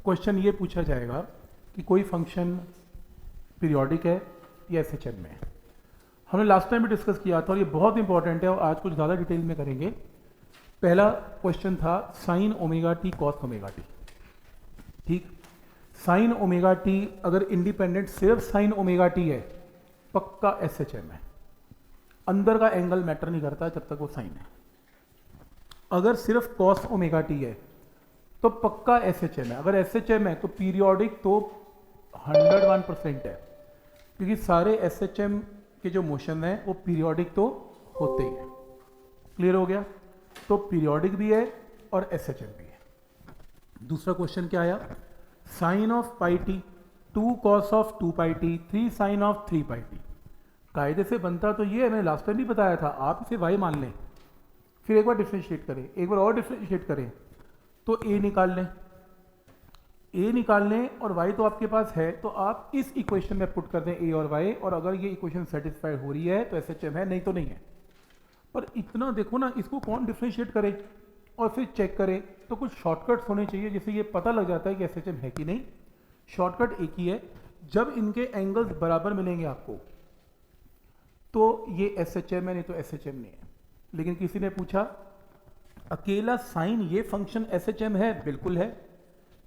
Question ये पूछा जाएगा कि कोई फंक्शन पीरियोडिक है या एसएचएम में है। हमने लास्ट टाइम भी डिस्कस किया था और ये बहुत इंपॉर्टेंट है और आज कुछ ज़्यादा डिटेल में करेंगे। पहला क्वेश्चन था sine omega T cos omega T. ठीक, साइन ओमेगा टी अगर इंडिपेंडेंट सिर्फ साइन ओमेगा टी है पक्का एसएचएम है। अंदर का एंगल मैटर नहीं करता जब तक वो साइन है। अगर सिर्फ कॉस ओमेगा टी है तो पक्का एसएचएम है। अगर एसएचएम है तो पीरियोडिक तो 101% है, क्योंकि सारे एसएचएम के जो मोशन है वो पीरियोडिक तो होते ही है। क्लियर हो गया? तो पीरियोडिक भी है और एसएचएम भी है। दूसरा क्वेश्चन क्या आया? Sine of pi T 2 cos of 2 pi T 3 sine of 3 pi t. कायदे से बनता तो ये है, मैंने लास्ट टाइम भी बताया था, आप इसे वाई मान लें, फिर एक बार डिफ्रेंशिएट करें, एक बार और डिफ्रेंशिएट करें तो ए निकाल लें, ए निकाल लें और y तो आपके पास है, तो आप इस इक्वेशन में पुट कर दें a और y, और अगर ये इक्वेशन सेटिस्फाइड हो रही है तो एसएचएम है, नहीं तो नहीं है। पर इतना देखो ना, इसको कौन डिफ्रेंशिएट करे और फिर चेक करे, तो कुछ शॉर्टकट्स होने चाहिए जिससे ये पता लग जाता है कि एसएचएम है कि नहीं। शॉर्टकट एक ही है, जब इनके एंगल्स बराबर मिलेंगे आपको तो ये एसएचएम है, नहीं तो एसएचएम नहीं है। लेकिन किसी ने पूछा अकेला साइन ये फंक्शन एसएचएम है? बिल्कुल है।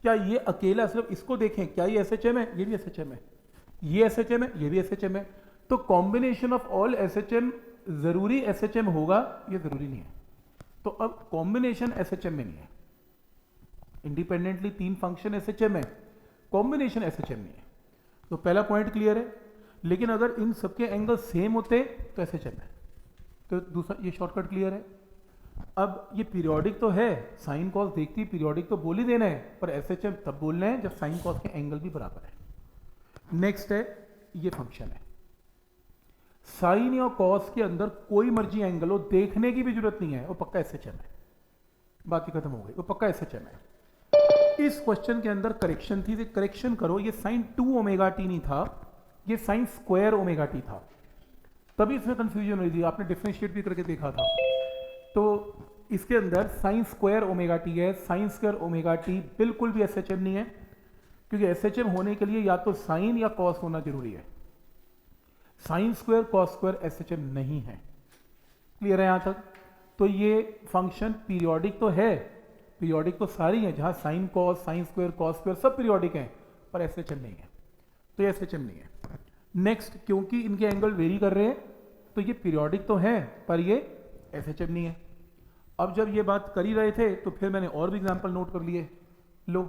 क्या ये अकेला सिर्फ इसको देखें, क्या ये एसएचएम है? ये भी एसएचएम है। ये एसएचएम है, ये भी एसएचएम है। तो कॉम्बिनेशन ऑफ ऑल एसएचएम जरूरी एसएचएम होगा? ये जरूरी नहीं है। तो अब कॉम्बिनेशन एसएचएम में नहीं है। इंडिपेंडेंटली 3 फंक्शन एसएचएम है, कॉम्बिनेशन एसएचएम नहीं है। तो पहला पॉइंट क्लियर है। लेकिन अगर इन सबके एंगल सेम होते तो एसएचएम है। तो दूसरा ये शॉर्टकट क्लियर है। अब ये पीरियोडिक तो है, साइन कॉस देखती पीरियोडिक तो बोल ही देना है, पर एसएचएम तब बोलना है जब साइन कॉस के एंगल भी बराबर है। नेक्स्ट है ये फंक्शन है, साइन या कॉस के अंदर कोई मर्जी एंगल हो, देखने की भी जरूरत नहीं है, वो पक्का एसएचएम है। बात खत्म हो गई, वो पक्का एसएचएम है। इस क्वेश्चन के अंदर करेक्शन थी, करेक्शन करो, ये साइन 2 ओमेगा टी नहीं था, ये साइन स्क्वायर ओमेगा टी था, तभी इसमें कंफ्यूजन हुई थी। आपने डिफरेंशिएट भी करके देखा था। तो इसके अंदर साइन स्क्वायर ओमेगा टी है, साइन स्क्वायर ओमेगा टी बिल्कुल भी एसएचएम नहीं है, क्योंकि एसएचएम होने के लिए या तो साइन या कॉस होना जरूरी है। Sine square cos square SHM नहीं है। क्लियर है यहां तक? तो ये फंक्शन पीरियोडिक तो है, पीरियोडिक तो सारी है, जहां sine cos sine square cos square सब पीरियोडिक है, पर एसएचएम नहीं है। तो ये एसएचएम नहीं है। नेक्स्ट, क्योंकि इनके एंगल वेरी कर रहे हैं तो ये पीरियोडिक तो है पर ये एसएचएम नहीं है। अब जब ये बात कर ही रहे थे तो फिर मैंने और भी एग्जांपल नोट कर लिए। लो,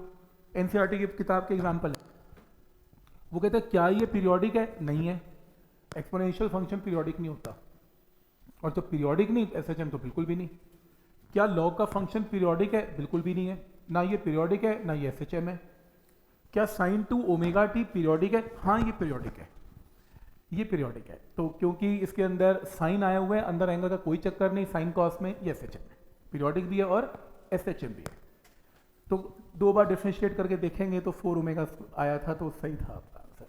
एनसीईआरटी की किताब के एग्जांपल, वो कहते हैं क्या ये पीरियोडिक है? नहीं है। एक्सपोनेंशियल फंक्शन पीरियोडिक नहीं होता, और जब पीरियोडिक नहीं एसएचएम तो बिल्कुल भी नहीं। क्या लॉग का फंक्शन पीरियोडिक है? बिल्कुल भी नहीं है। ना ये पीरियोडिक है ना ये एसएचएम है। क्या साइन 2 ओमेगा टी पीरियोडिक है? हाँ, ये पीरियोडिक है, ये पीरियोडिक है। तो क्योंकि इसके अंदर साइन आया हुआ है, अंदर एंगल का कोई चक्कर नहीं, साइन कॉस में, ये एसएचएम है, पीरियोडिक भी है और एसएचएम भी है। तो 2 बार डिफरेंशिएट करके देखेंगे तो 4 ओमेगा आया था, तो सही था आपका आंसर।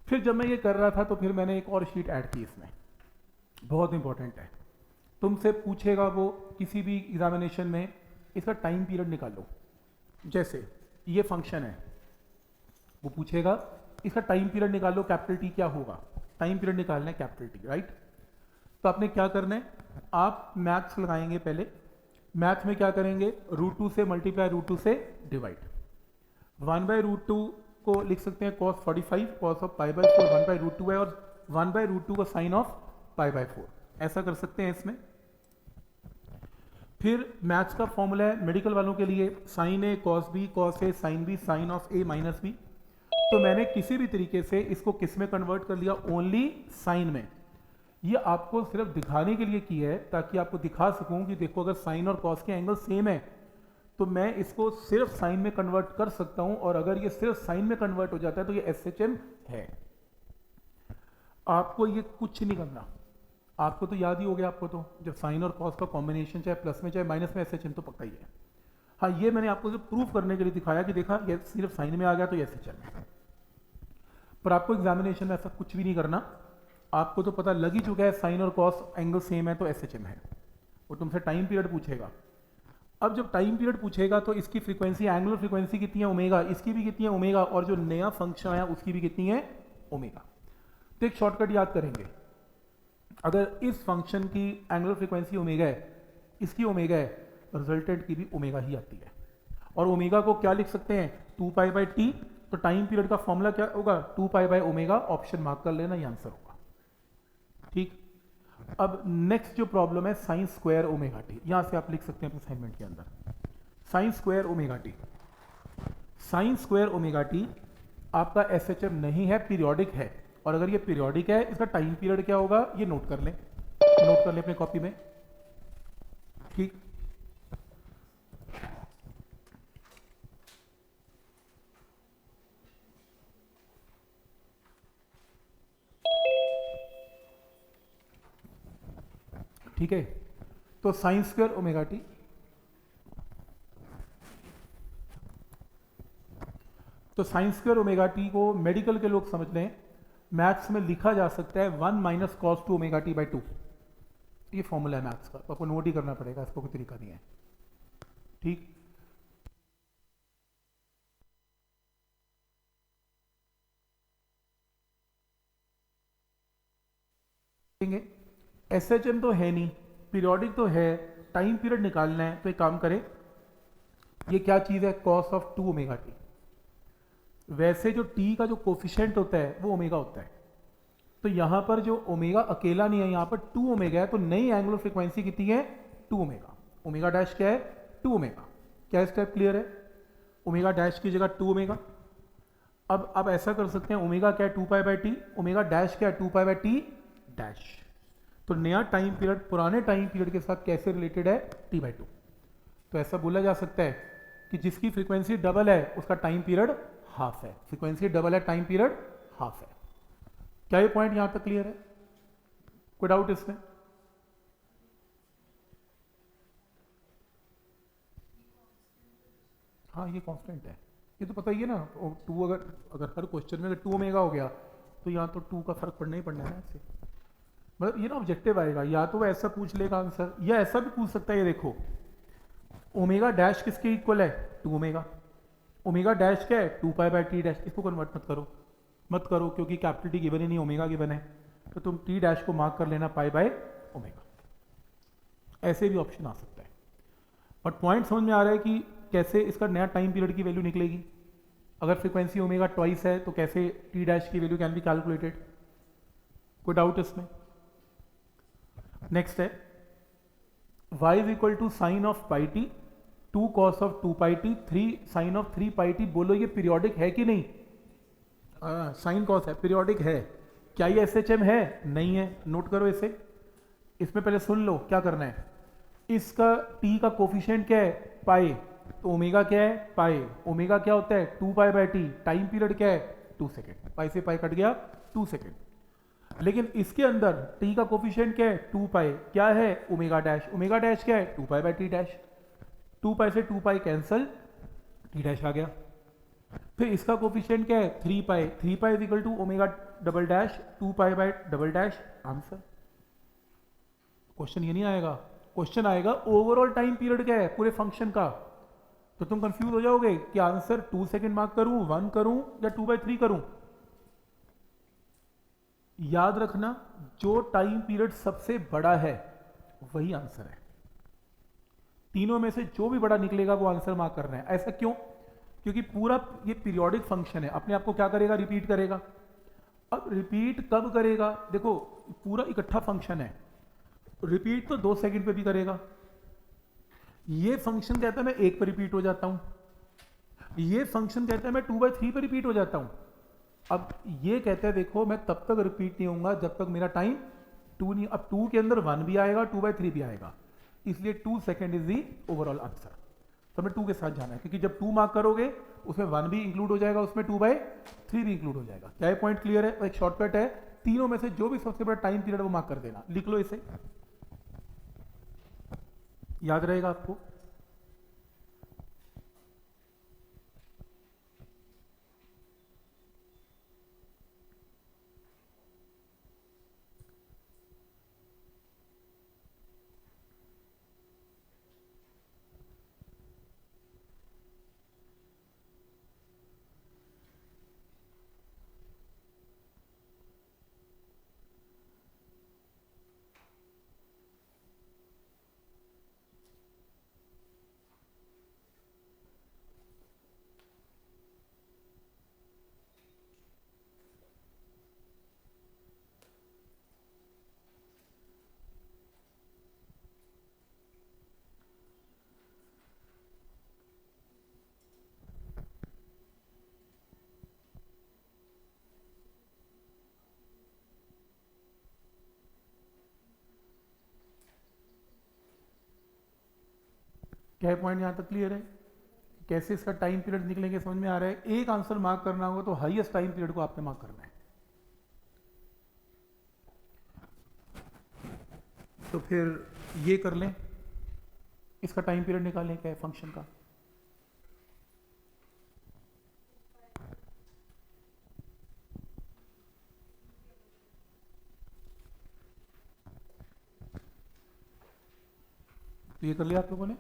फिर जब मैं ये कर रहा था तो फिर मैंने एक और शीट ऐड की इसमें, बहुत इंपॉर्टेंट है, तुमसे पूछेगा वो किसी भी एग्जामिनेशन में, इसका टाइम पीरियड निकालो। जैसे ये फंक्शन है, वो पूछेगा इसका टाइम पीरियड निकालो, कैपिटल टी क्या होगा? टाइम पीरियड निकालना है कैपिटल टी, राइट? तो आपने क्या करना है, आप मैथ्स लगाएंगे पहले। मैथ में क्या करेंगे, √2 से मल्टीप्लाई, √2 से डिवाइड। 1/√2 को लिख सकते हैं cos 45, cos ऑफ π/4 1/√2 है, और 1/√2 का साइन ऑफ π/4, ऐसा कर सकते हैं इसमें। फिर मैथ्स का फॉर्मूला है मेडिकल वालों के लिए, sine A cos B cos A sine B sine of A minus B. तो मैंने किसी भी तरीके से इसको किस में कन्वर्ट कर लिया? ओनली साइन में। ये आपको सिर्फ दिखाने के लिए किया है, ताकि आपको दिखा सकूं कि देखो अगर साइन और कॉस के एंगल सेम है तो मैं इसको सिर्फ साइन में कन्वर्ट कर सकता हूं, और अगर ये सिर्फ साइन में कन्वर्ट हो जाता है तो ये एसएचएम है। आपको ये कुछ नहीं करना, आपको तो याद ही हो गया। आपको तो जब साइन और कॉस का कॉम्बिनेशन चाहे प्लस में चाहे माइनस में, एसएचएम तो पक्का ही है। हाँ, ये मैंने आपको सिर्फ प्रूफ करने के लिए दिखाया कि देखा ये सिर्फ साइन में आ गया तो ये एसएचएम है। पर आपको एग्जामिनेशन में ऐसा कुछ भी नहीं करना, आपको तो पता लग ही चुका है साइन और कॉस एंगल सेम है तो एसएचएम है। वो तुमसे टाइम पीरियड पूछेगा। अब जब टाइम पीरियड पूछेगा तो इसकी फ्रीक्वेंसी, एंगुलर फ्रीक्वेंसी कितनी है ओमेगा, इसकी भी कितनी है ओमेगा, और जो नया फंक्शन है उसकी भी कितनी है ओमेगा। तो एक शॉर्टकट याद करेंगे, अगर इस फंक्शन की एंगुलर फ्रीक्वेंसी ओमेगा है, इसकी ओमेगा है, रिजल्टेंट की भी ओमेगा ही आती है। और ओमेगा को क्या लिख सकते हैं 2 पाई बाई टी। तो टाइम पीरियड का फॉर्मूला क्या होगा 2 pi by omega, option mark कर लेना, ये आंसर होगा। ठीक। अब नेक्स्ट जो प्रॉब्लम है साइन स्क्वायर ओमेगा टी, यहां से आप लिख सकते हैं अपने असाइनमेंट के अंदर sine square omega T. Sine square omega T आपका एसएचएम नहीं है, पीरियोडिक है। और अगर ये पीरियोडिक है, इसका टाइम पीरियड क्या होगा ये नोट कर लें, नोट कर लें अपने कॉपी में। ठीक। ठीक है, तो साइन स्क्वायर ओमेगा टी, तो साइन स्क्वायर ओमेगा टी को मेडिकल के लोग समझ लें, मैथ्स में लिखा जा सकता है 1 minus cos two omega T by 2। ये फॉर्मूला है मैथ्स का, तो आपको नोट ही करना पड़ेगा, इसका कोई तरीका नहीं है। ठीक। एसएचएम तो है नहीं, पीरियोडिक तो है, टाइम पीरियड निकालना है, तो एक काम करें, ये क्या चीज़ है कॉस ऑफ 2 ओमेगा टी। वैसे जो टी का जो कोफिशिएंट होता है वो ओमेगा होता है, तो यहां पर जो ओमेगा अकेला नहीं है, यहां पर 2 ओमेगा है, तो नई एंगुलर फ्रीक्वेंसी कितनी है 2 ओमेगा। ओमेगा डैश क्या है 2 ओमेगा। क्या स्टेप क्लियर है, ओमेगा डैश की जगह 2 ओमेगा। अब आप ऐसा कर सकते हैं, ओमेगा क्या है 2 pi by T, omega dash क्या है 2 पाई बाई टी डैश। तो नया टाइम पीरियड पुराने टाइम पीरियड के साथ कैसे रिलेटेड है टी बाई 2। तो ऐसा बोला जा सकता है कि जिसकी फ्रीक्वेंसी डबल है उसका टाइम पीरियड हाफ है, फ्रीक्वेंसी डबल है टाइम पीरियड हाफ है। क्या ये पॉइंट यहां तक क्लियर है, कोई डाउट इसमें? हाँ ये कांस्टेंट है, ये तो पता ही है ना। 2 अगर अगर हर क्वेश्चन में अगर 2 ओमेगा हो गया तो यहाँ तो 2 का फर्क पड़ना ही पड़ना है ना इससे। मतलब ये ना ऑब्जेक्टिव आएगा, या तो वो ऐसा पूछ लेगा आंसर, या ऐसा भी पूछ सकता है, ये देखो ओमेगा डैश किसके इक्वल है 2 ओमेगा, ओमेगा डैश क्या है 2 पाई बाई टी डैश। इसको कन्वर्ट मत करो क्योंकि कैपिटल टी गिवन ही नहीं, ओमेगा गिवन है, तो तुम टी डैश को मार्क कर लेना पाई बाय ओमेगा। ऐसे भी ऑप्शन आ सकता है, बट पॉइंट समझ में आ रहा है कि कैसे इसका नया टाइम पीरियड की वैल्यू निकलेगी। अगर फ्रीक्वेंसी ओमेगा ट्वाइस है तो कैसे टी डैश की वैल्यू कैन बी कैलकुलेटेड। कोई डाउट इसमें? नेक्स्ट है y is equal to sine of pi T 2 cos of 2 pi T 3 sine of 3 pi T. बोलो ये पीरियोडिक है कि नहीं? साइन कॉस है, पीरियोडिक है। क्या ये एसएचएम है? नहीं है, नोट करो इसे। इसमें पहले सुन लो क्या करना है। इसका t का कोफिशिएंट क्या है पाई, तो ओमेगा क्या है पाई, ओमेगा क्या होता है 2 pi by T, time period क्या है 2 सेकेंड, पाई से पाई कट गया 2 सेकेंड। लेकिन इसके अंदर t का कोफिशिएंट क्या है 2 पाई, क्या है ओमेगा डैश, ओमेगा डैश क्या है 2 pi by T dash, 2 pi से 2 पाई कैंसल, टी डैश आ गया। फिर इसका कोफिशिएंट क्या है 3 pi, 3 pi is equal to omega double dash 2 pi by double dash, answer. Question ये नहीं आएगा, क्वेश्चन आएगा ओवरऑल टाइम पीरियड क्या है पूरे फंक्शन का। तो तुम कंफ्यूज हो जाओगे कि आंसर 2 सेकेंड मार्क करूं, 1 करूं या 2/3 करूं। याद रखना जो टाइम पीरियड सबसे बड़ा है वही आंसर है, तीनों में से जो भी बड़ा निकलेगा वो आंसर मार्क करना है। ऐसा क्यों? क्योंकि पूरा ये पीरियोडिक फंक्शन है, अपने आप को क्या करेगा रिपीट करेगा। अब रिपीट कब करेगा, देखो पूरा इकट्ठा फंक्शन है, रिपीट तो 2 सेकंड पे भी करेगा। ये फंक्शन कहता है मैं 1 पे रिपीट हो जाता हूं, ये फंक्शन कहता है मैं 2/3 पे रिपीट हो जाता हूं। अब ये कहता है देखो मैं तब तक रिपीट नहीं होऊंगा जब तक मेरा टाइम 2 नहीं, अब 2 के अंदर 1 भी आएगा 2/3 भी आएगा, इसलिए 2 second is the overall answer. तो हमें 2 के साथ जाना है क्योंकि जब 2 मार्क करोगे उसमें 1 भी इंक्लूड हो जाएगा, उसमें 2/3 भी इंक्लूड हो जाएगा। क्या ये पॉइंट क्लियर है? एक शॉर्टकट है, तीनों में से जो भी सबसे बड़ा टाइम पीरियड वो मार्क कर देना, लिख लो इसे, याद रहेगा आपको। क्या है पॉइंट यहाँ तक क्लियर है? कैसे इसका टाइम पीरियड निकलेंगे समझ में आ रहा है? एक आंसर मार्क करना होगा तो हाईएस्ट टाइम पीरियड को आपने मार्क करना है। तो फिर ये कर लें, इसका टाइम पीरियड निकालें क्या है फंक्शन का। तो ये कर लिया आप लोगों ने?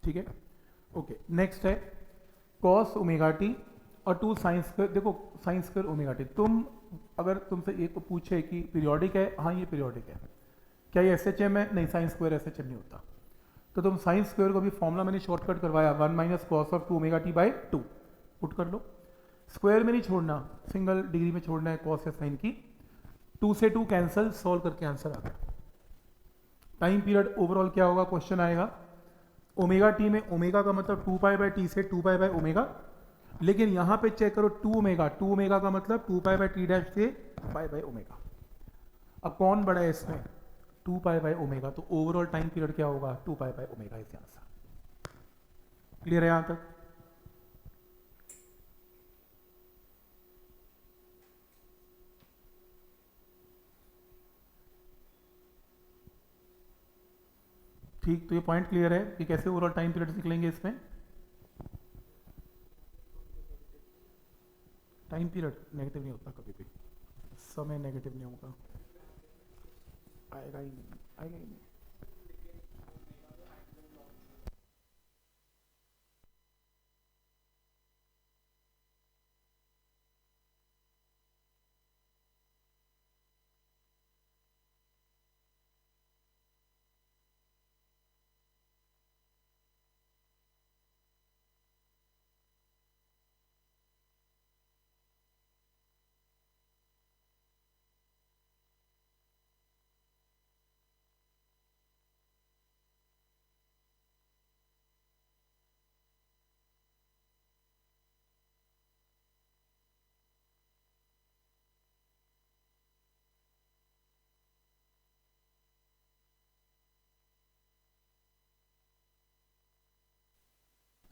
ठीक है, ओके। नेक्स्ट है कॉस ओमेगा टी और 2 साइन स्क्वायर। देखो साइन स्क्वायर ओमेगा टी, तुम अगर तुमसे एक पूछे कि पीरियोडिक है, हाँ ये पीरियोडिक है, क्या ये एस एच एम है? नहीं, sine square S H M नहीं होता। तो तुम साइन स्क्वायर को भी फॉर्मूला मैंने शॉर्टकट करवाया 1 minus cos of 2 omega T by 2 put कर लो। स्क्वायर में नहीं छोड़ना, सिंगल डिग्री में छोड़ना है कॉस या साइन की। 2 से 2 कैंसिल, सॉल्व करके आंसर आ गया। टाइम पीरियड ओवरऑल क्या होगा, क्वेश्चन आएगा ओमेगा टी में ओमेगा का मतलब 2 पाई बाई टी से 2 पाई बाई ओमेगा, लेकिन यहां पे चेक करो 2 ओमेगा का मतलब 2 पाई बाई टी डैश से पाई बाई ओमेगा। अब कौन बड़ा है इसमें? 2 पाई बाई ओमेगा। तो ओवरऑल टाइम पीरियड क्या होगा? 2 पाई बाई ओमेगा इस आंसर। क्लियर है यहां तक? ठीक, तो ये पॉइंट क्लियर है कि कैसे ओवरऑल टाइम पीरियड निकलेंगे इसमें। टाइम पीरियड नेगेटिव नहीं होता कभी भी, समय नेगेटिव नहीं होगा, आएगा ही नहीं, आएगा ही नहीं।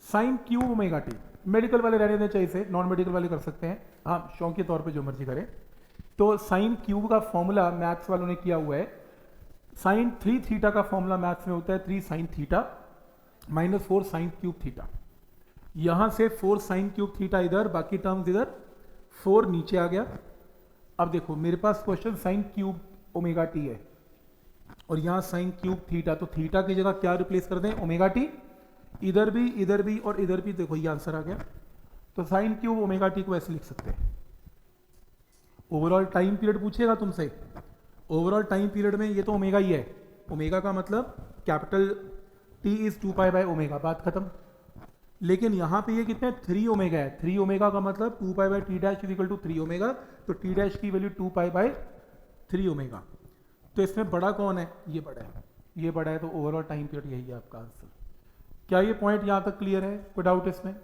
Sign cube omega T, medical वाले रहने दें चाहिए से, नॉन मेडिकल वाले कर सकते हैं, हाँ शौक के तौर पे जो मर्जी करें। तो साइन क्यूब का फॉर्मूला मैथ्स वालों ने किया हुआ है, साइन 3 थीटा का फॉर्मूला मैथ्स में होता है 3 sine theta minus 4 sign cube theta. यहां से 4 साइन क्यूब थीटा इधर, बाकी टर्म्स इधर, 4 नीचे आ गया। अब देखो मेरे पास question sine cube omega t है और यहां साइन क्यूब थीटा, तो थीटा की जगह क्या रिप्लेस कर दें? Omega t. इधर भी और इधर भी, देखो ये आंसर आ गया। तो साइन क्यूब ओमेगा टी को ऐसे लिख सकते हैं। ओवरऑल टाइम पीरियड पूछेगा तुमसे, ओवरऑल टाइम पीरियड में ये तो ओमेगा ही है, ओमेगा का मतलब capital T is 2 pi by omega, बात खत्म। लेकिन यहां पे ये कितने 3 ओमेगा है, 3 ओमेगा का मतलब 2 pi by T dash is equal to 3 omega, तो टी डैश की वैल्यू 2 पाई बाय 3 ओमेगा। तो इसमें बड़ा कौन है? ये बड़ा है, ये बड़ा है, तो ओवरऑल टाइम पीरियड यही है आपका आंसर। क्या ये पॉइंट यहां तक क्लियर है? कोई डाउट इसमें?